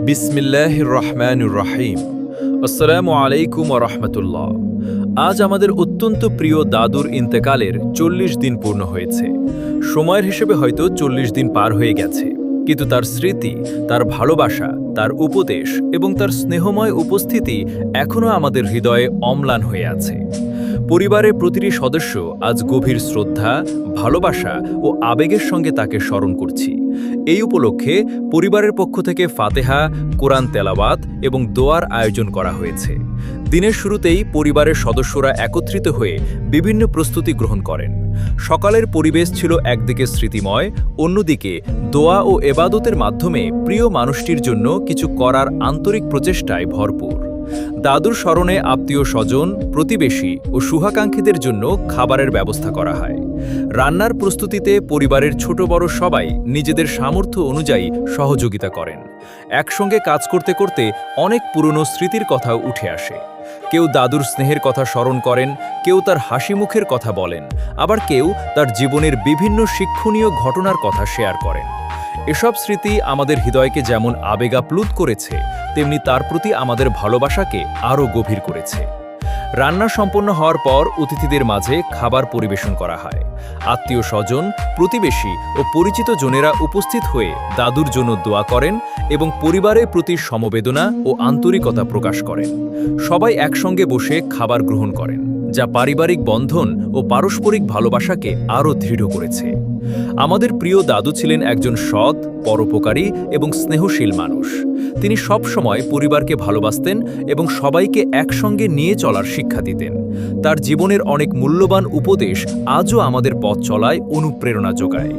বিসমিল্লাহির রহমানির রহিম। আসসালামু আলাইকুম ওয়া রাহমাতুল্লাহ। আজ আমাদের অত্যন্ত প্রিয় দাদুর ইন্তেকালের ৪০ দিন পূর্ণ হয়েছে। সময়ের হিসেবে হয়তো ৪০ দিন পার হয়ে গেছে, কিন্তু তার স্মৃতি, তার ভালোবাসা, তার উপদেশ এবং তার স্নেহময় উপস্থিতি এখনও আমাদের হৃদয়ে অম্লান হয়ে আছে। পরিবারের প্রতিটি সদস্য আজ গভীর শ্রদ্ধা, ভালোবাসা ও আবেগের সঙ্গে তাকে স্মরণ করছি। এই উপলক্ষে পরিবারের পক্ষ থেকে ফাতেহা, কোরআন তেলাওয়াত এবং দোয়ার আয়োজন করা হয়েছে। দিনের শুরুতেই পরিবারের সদস্যরা একত্রিত হয়ে বিভিন্ন প্রস্তুতি গ্রহণ করেন। সকালের পরিবেশ ছিল একদিকে স্মৃতিময়, অন্যদিকে দোয়া ও এবাদতের মাধ্যমে প্রিয় মানুষটির জন্য কিছু করার আন্তরিক প্রচেষ্টায় ভরপুর। দাদুর স্মরণে আত্মীয় স্বজন, প্রতিবেশী ও শুভাকাঙ্ক্ষীদের জন্য খাবারের ব্যবস্থা করা হয়। রান্নার প্রস্তুতিতে পরিবারের ছোট বড় সবাই নিজেদের সামর্থ্য অনুযায়ী সহযোগিতা করেন। একসঙ্গে কাজ করতে করতে অনেক পুরনো স্মৃতির কথাও উঠে আসে। কেউ দাদুর স্নেহের কথা স্মরণ করেন, কেউ তার হাসি মুখের কথা বলেন, আবার কেউ তার জীবনের বিভিন্ন শিক্ষণীয় ঘটনার কথা শেয়ার করেন। এসব স্মৃতি আমাদের হৃদয়কে যেমন আবেগাপ্লুত করেছে, তেমনি তার প্রতি আমাদের ভালোবাসাকে আরও গভীর করেছে। রান্না সম্পন্ন হওয়ার পর অতিথিদের মাঝে খাবার পরিবেশন করা হয়। আত্মীয় স্বজন, প্রতিবেশী ও পরিচিত জনেরা উপস্থিত হয়ে দাদুর জন্য দোয়া করেন এবং পরিবারের প্রতি সমবেদনা ও আন্তরিকতা প্রকাশ করেন। সবাই একসঙ্গে বসে খাবার গ্রহণ করেন, যা পারিবারিক বন্ধন ও পারস্পরিক ভালোবাসাকে আরও দৃঢ় করেছে। আমাদের প্রিয় দাদু ছিলেন একজন সৎ, পরোপকারী এবং স্নেহশীল মানুষ। তিনি সব সময় পরিবারকে ভালোবাসতেন এবং সবাইকে একসঙ্গে নিয়ে চলার শিক্ষা দিতেন। তার জীবনের অনেক মূল্যবান উপদেশ আজও আমাদের পথ চলায় অনুপ্রেরণা যোগায়।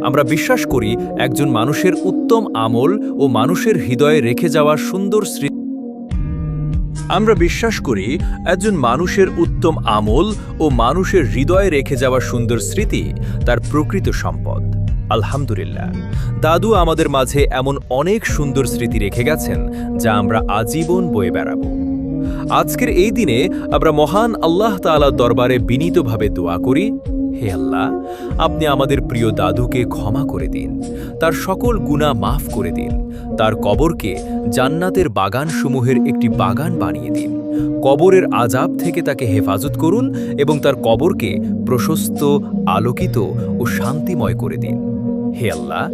আমরা বিশ্বাস করি একজন মানুষের উত্তম আমল ও মানুষের হৃদয়ে রেখে যাওয়া সুন্দর স্মৃতি আমরা বিশ্বাস করি একজন মানুষের উত্তম আমল ও মানুষের হৃদয়ে রেখে যাওয়া সুন্দর স্মৃতি তার প্রকৃত সম্পদ। আলহামদুলিল্লাহ, দাদু আমাদের মাঝে এমন অনেক সুন্দর স্মৃতি রেখে গেছেন যা আমরা আজীবন বয়ে বেড়াবো। আজকের এই দিনে আমরা মহান আল্লাহ তাআলার দরবারে বিনীতভাবে দোয়া করি, হে আল্লাহ, আপনি আমাদের প্রিয় দাদুকে ক্ষমা করে দিন, তার সকল গুনাহ মাফ করে দিন, তার কবরকে জান্নাতের বাগানসমূহের একটি বাগান বানিয়ে দিন, কবরের আযাব থেকে তাকে হেফাজত করুন এবং তার কবরকে প্রশস্ত, আলোকিত ও শান্তিময় করে দিন। হে আল্লাহ,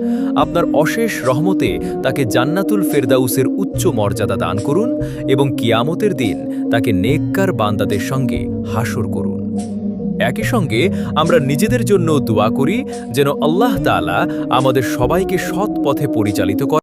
আপনার অশেষ রহমতে তাকে জান্নাতুল ফেরদাউসের উচ্চ মর্যাদা দান করুন এবং কিয়ামতের দিন তাকে নেককার বান্দাদের সঙ্গে হাসর করুন। একই সঙ্গে আমরা নিজেদের জন্য দোয়া করি যেন আল্লাহ তাআলা আমাদের সবাইকে সৎ পথে পরিচালিত করেন।